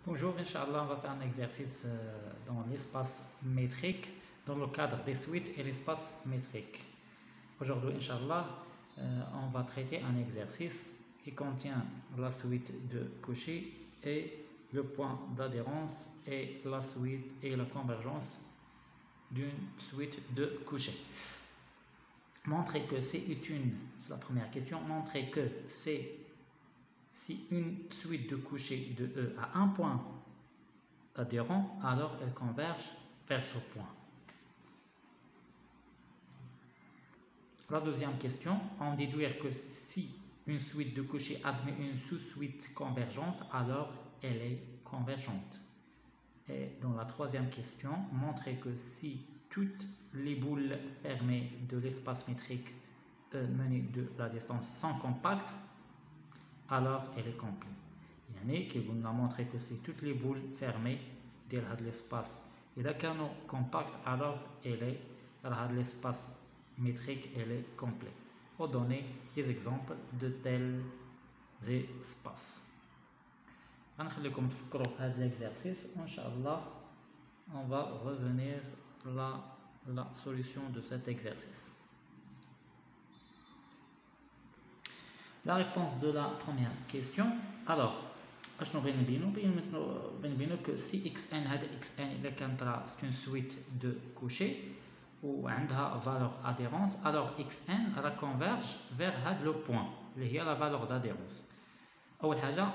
Bonjour, Inch'Allah, on va faire un exercice dans l'espace métrique, dans le cadre des suites et l'espace métrique. Aujourd'hui, Inch'Allah, on va traiter un exercice qui contient la suite de Cauchy et le point d'adhérence et la suite et la convergence d'une suite de Cauchy. Montrer que c'est la première question, montrer que si une suite de Cauchy de E a un point adhérent, alors elle converge vers ce point. La deuxième question, on déduire que si une suite de Cauchy admet une sous-suite convergente, alors elle est convergente. Et dans la troisième question, montrer que si toutes les boules fermées de l'espace métrique E menées de la distance sont compactes, alors elle est complète. يعني كي قلنا montrer que c'est toutes les boules fermées de l'espace إذا كانوا compacts, alors l'espace métrique elle est complet. On donner des exemples de tels espaces. غنخليكم تفكروا في هذا l'exercice. Inch'Allah, on va revenir la solution de cet exercice. La réponse de la première question. Alors, اشنو بغينا نبينو que si xn هذا xn الا كانت راه c'est une suite de Cauchy وعندها valeur adhérence, alors xn راه converge vers هذا le point اللي هي la valeur d'adhérence. اول حاجه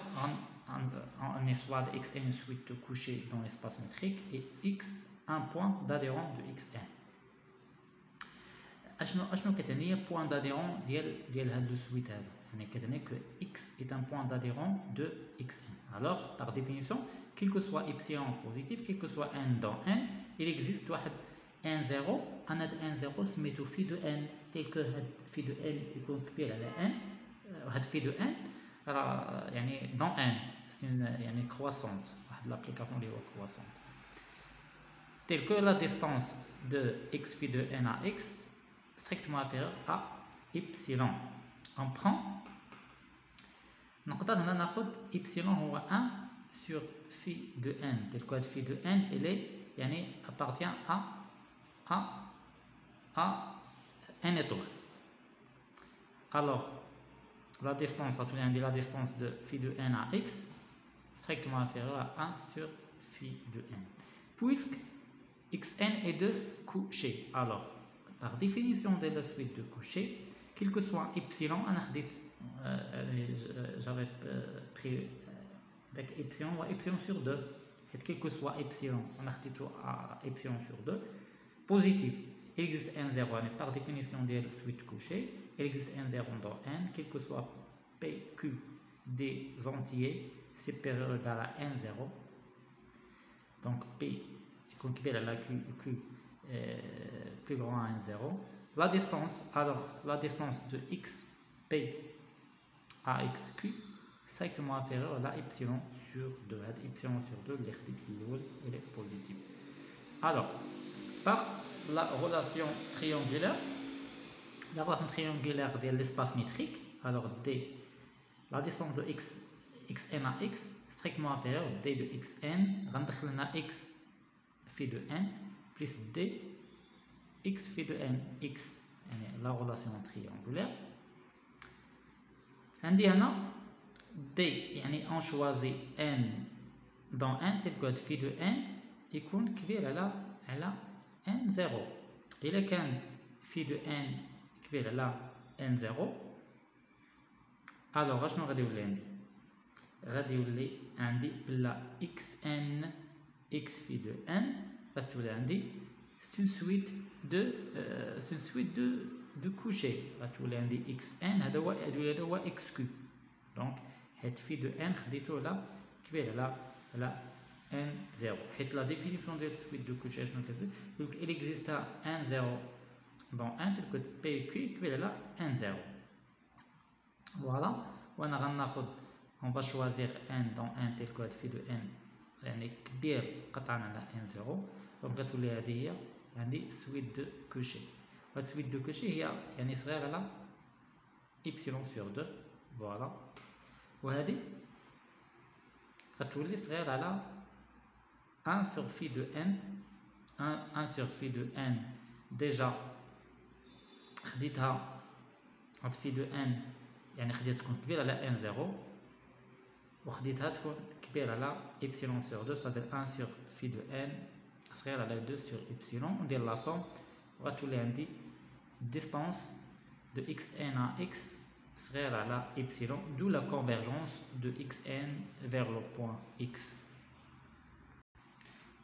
on soit xn une suite de Cauchy dans l'espace métrique et x un point d'adhérent de xn. اشنو كتعني point d'adhérent ديال هذا le suite هذا؟ يعني كتعني que x est un point d'adhérent de xn. Alors, par définition, quel que soit epsilon positif, quel que soit n dans n, il existe n0, un n0 سميتو phi de n, tel que phi de n يكون كبير على n, وهاد phi de n راه يعني dans n, c'est يعني croissante, واحد l'application اللي هو croissante. Tel que la distance de x phi de n à x strictement inférieure à epsilon. On prend نقدر هنا ناخذ epsilon هو 1 sur phi de n, tel que phi de n elle est يعني appartient à n étoile. Alors la distance, la distance de phi de n à x strictement inférieure à 1 sur phi de n. Puisque xn est de Cauchy, alors par définition de la suite de Cauchy, quel que soit epsilon, j'avais pris epsilon ou epsilon sur 2, et quel que soit epsilon, on a dit à epsilon sur 2, positif, il existe n0, par définition de la suite Cauchy, il existe n0 dans n, quel que soit pq des entiers supérieur ou égal à n0, donc p est équivalent à la q plus grand à n0. La distance, alors la distance de x p à xq strictement inférieure à la epsilon sur 2. Epsilon sur 2, elle est positive. Alors, par la relation triangulaire de l'espace métrique, alors d, la distance de xn à x strictement inférieure d de xn, rendez-vous x phi de n plus d x phi de n, x, la relation triangulaire. عندي هنا d, يعني on choisit n dans n tel que phi de n يكون كبير على n0. إلا كان phi de n كبير على n0 alors اشنو غادي يولي عندي؟ غادي يولي عندي بلا xn x phi de n غتولي عندي c'est une suite de Cauchy. غتولي عندي xn هذا هو xq. دونك حيت phi de n خديتو على كبير على n0. حيت لا ديفينيسيون ديال suite de Cauchy شنو كتقول؟ donc il existe n0 dans n tel que pq كبير على n0. Voilà. وانا غناخذ on va choisir n dans n tel que phi de n يعني كبير قطعا على n0. دونك غتولي هذه هي عندي suite de Cauchy. هاد suite de Cauchy هي يعني صغير على epsilon sur 2. Voilà. وهذه غتولي صغير على 1 sur phi de n 1 sur phi de n déjà خديتها هاد phi de n يعني خديتها تكون كبيرة على n 0 وخديتها تكون كبيرة على epsilon sur 2 c'est-à-dire 1 sur phi de n صغير على 2 sur epsilon وندير لا somme وغتولي عندي distance de xn à x صغير على epsilon d'où la convergence de xn vers le point x.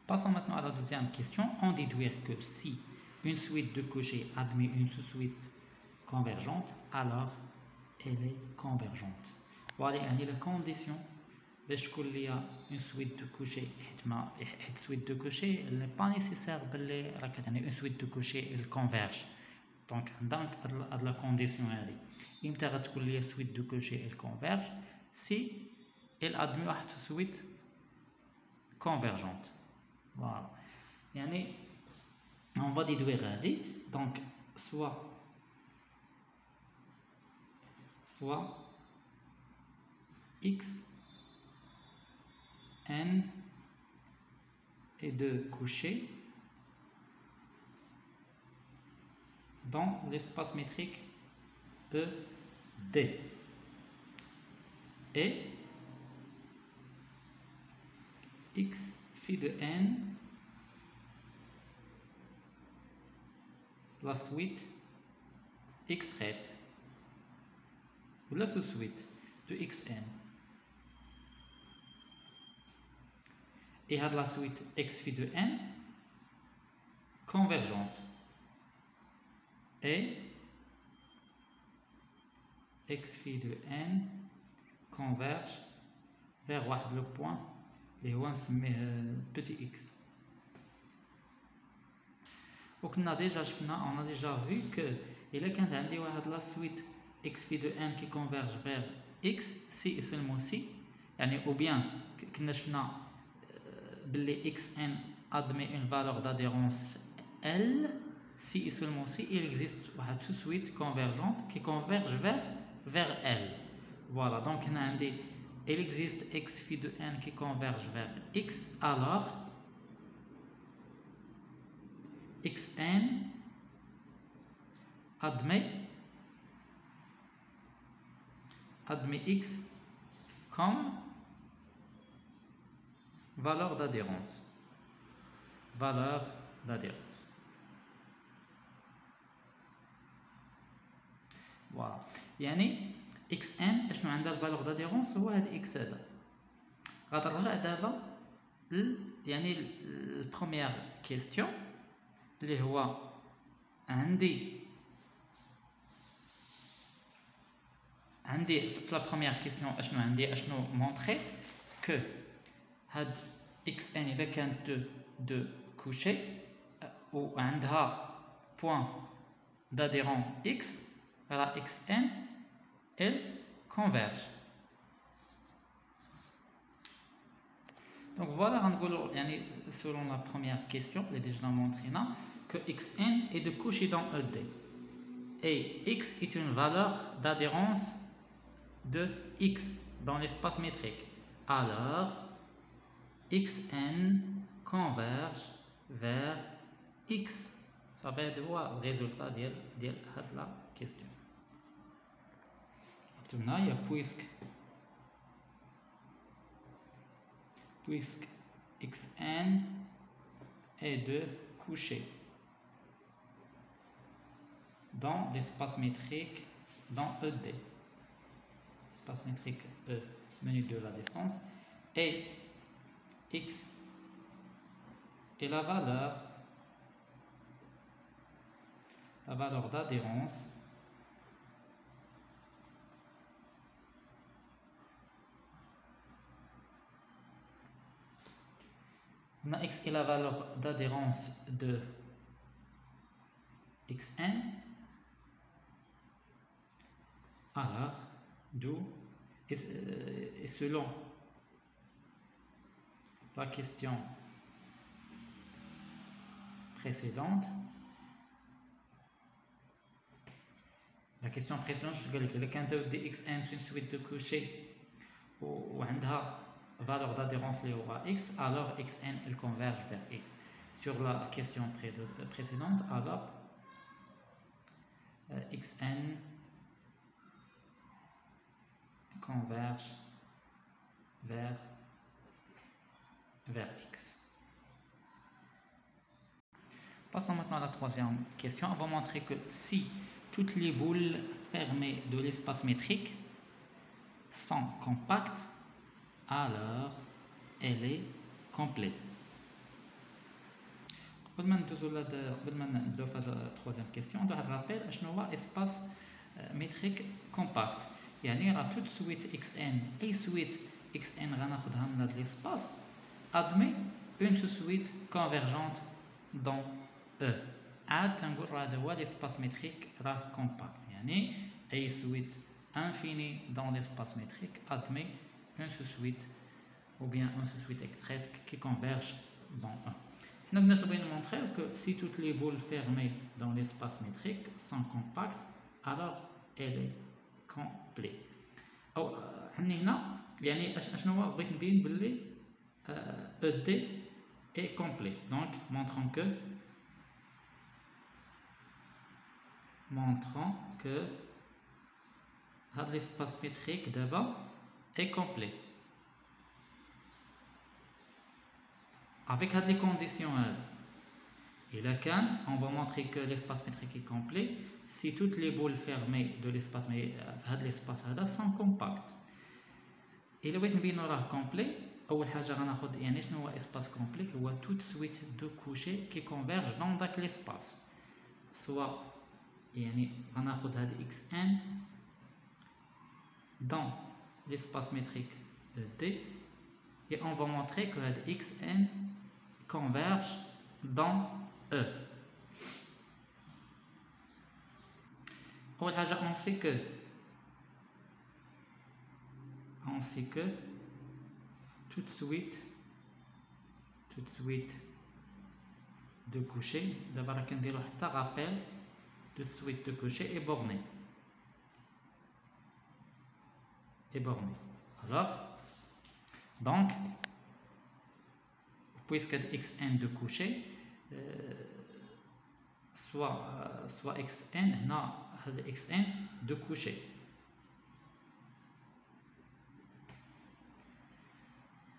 Passons maintenant à la deuxième question. En déduire que si une suite de Cauchy admet une sous-suite convergente, alors elle est convergente. Voilà la condition. باش تكون ليا une suite de Cauchy حيت suite de Cauchy elle n'est pas nécessaire باللي راه كتعني une suite de Cauchy elle converge. Donc هاد la condition هادي امتى غتكون ليا suite de Cauchy elle converge si elle admet واحد suite convergente. Voilà. يعني on va déduire هادي donc soit x n et de Cauchy dans l'espace métrique ED et x phi de n la suite x ret ou la sous-suite de xn et à la suite x phi de n convergente et x phi de n converge vers le point اللي هو نسميه petit x. وكنا ديجا شفنا on a déjà vu que إلا كانت عندي واحد لا suite x phi de n qui converge vers x si et seulement si يعني ou bien كنا شفنا باللي xn admet une valeur d'adhérence L si et seulement si il existe واحد sous-suite convergente qui converge vers L. Voilà, donc on a dit il existe x phi de n qui converge vers x, alors xn admet x comme valeur d'adhérence. Voilà. يعني xn اشنو عندها الفالور d'adhérence هو هاد x هذا. غترجع دابا يعني البروميير كيستيون اللي هو عندي في لا بروميير كيستيون اشنو مونطريت كو هاد xn اذا كانت دو كوشي و عندها بوين d'adhérent x la xn elle converge. Donc voilà, selon la première question, je l'ai déjà montré là, que xn est de Cauchy dans ED. Et x est une valeur d'adhérence de x dans l'espace métrique. Alors, xn converge vers x. Ça va être le résultat de la question. Maintenant, il y a puisque xn est de Cauchy dans l'espace métrique dans ED, espace métrique E, menu de la distance, et x est la valeur d'adhérence x est la valeur d'adhérence de xn, alors d'où et selon la question précédente, je قال لك إلا كانت دي xn في une suite de Cauchy وعندها valeur d'adhérence liée à x, alors xn elle converge vers x. Sur la question précédente, alors xn converge vers x. Passons maintenant à la troisième question. On va montrer que si toutes les boules fermées de l'espace métrique sont compactes, alors elle est complète. قبل ما ندوزو في هذه التروازيام كيسيون واحد رابيل شنو هو اسباس متريك كومباكت. يعني راه توت سويت اكس ان اي سويت اكس ان غناخدها من هذا الاسباس ادمي اون سو سويت كونفيرجونت دون او. عاد تنقول راه هذا هو ليسباس متريك راه كومباكت. يعني اي سويت انفيني دون ليسباس متريك ادمي اون سو سويت ou bien un sous-suite extraite qui converge dans un. Nous allons montrer que si toutes les boules fermées dans l'espace métrique sont compactes, alors elle est complète. أو هنا يعني أشنو هو بغيت نبين بلي ED est complet. Donc montrons que l'espace métrique d'abord est complet. Avec les conditions et la canne, on va montrer que l'espace métrique est complet si toutes les boules fermées de l'espace sont compactes. Et le بغيت نبينو راه complet. أول حاجة غناخد يعني شنو هو espace complet هو toute suite de couchés qui convergent dans داك l'espace. soit يعني غناخد هاد xn dans l'espace métrique D et on va montrer que هاد xn converge dans E. أول حاجة on sait que toute suite de couchés d'abord كنديرو حتى rappel toute suite de couchés est bornée. Alors donc puisque xn de coucher soit xn هنا هذا xn de coucher.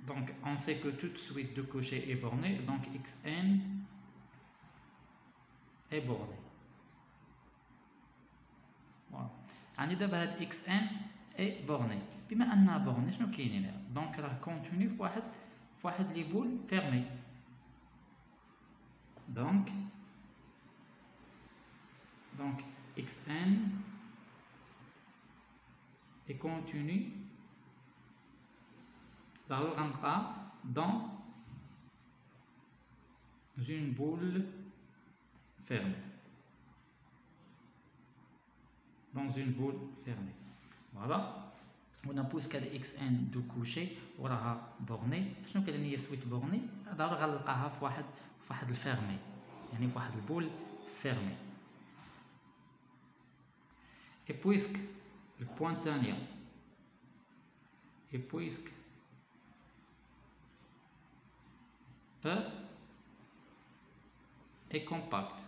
Donc on sait que toute suite de coucher est bornée, donc xn est borné. Voilà. يعني دابا هاد xn est borné. بما انها borné شنو كاين هنا؟ دونك راه كونتيني في واحد لي بول فيرمي. Donc xn est contenu dans une boule fermée. Voilà. On a poussé كاد xn de coucher وراها بورني. شنو كاين هي سويت بورني؟ ضروري غنلقاها في واحد الفيرمي، يعني في واحد البول فيرمي. Et puisque le point tania et puisque E est compact.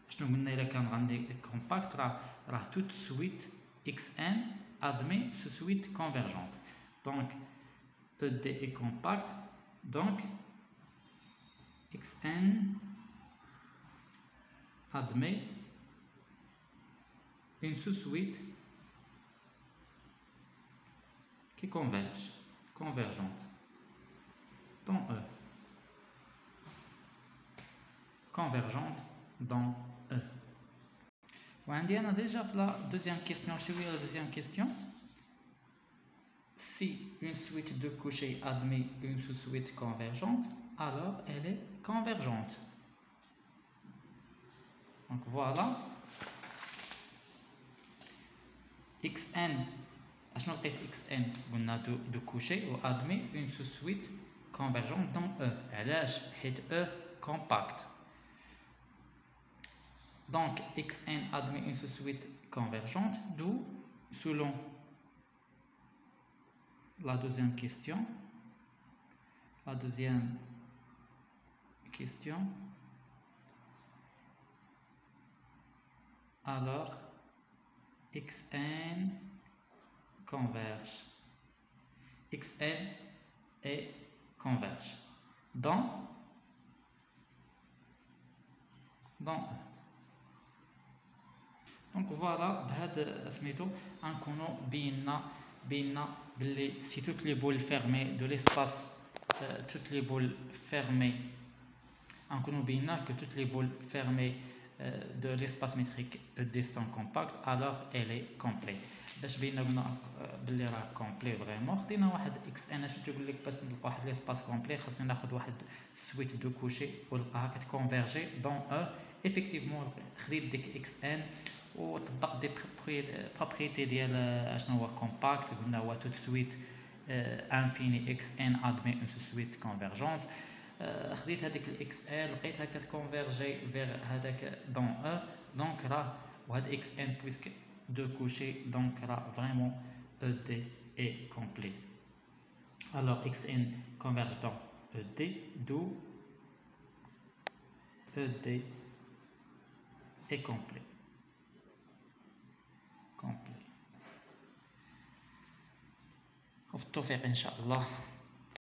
شنو قلنا إلا كان غندير compact راه toute suite xn admet ce suite convergente. Donc ED est compact, donc xn admet une sous-suite qui convergente dans E. Convergente dans E. وعندي أنا déjà في la deuxième question. Je vais la deuxième question. Si une suite de couchés admet une sous-suite convergente, alors elle est convergente. Donc voilà. xn اشنو لقيت xn قلنا دو كوشي و admet une sous-suite convergente dans E. علاش؟ حيت E compact. Donc xn admet une sous-suite convergente, d'où selon la deuxième question. La deuxième question. Alors, xn converge. xn et converge dans E. Donc voilà, بهذا سميتو غنكونوا بينا باللي si toutes les boules fermées de l'espace toutes les boules fermées غنكونوا بينا que toutes les boules fermées de l'espace métrique ED sont compactes, alors elle est complète. باش بينا باللي راه كومبلي فريمون خدينا واحد اكس ان. اش تقول لك باش نلقى واحد ليسباس كومبلي خاصنا ناخذ واحد سويت دو كوشي ونلقاها كتكونفيرجي دون او. افيكتيفمون خديت ديك اكس ان وطبقت دي بروبريتي ديال اشنو هو كومباكت. قلنا هو تو سويت انفيني اكس ان ادمي اون سويت كونفيرجونت. خديت هذيك الاكس ان لقيتها كتكونفيرجي فيغ هذاك دون او. دونك راه وهاد اكس ان بويسك deux couchés, donc là vraiment ED est complet. Alors xn converge dans ED, d'où ED est complet. Complet. Au tawfiq, Inch'Allah.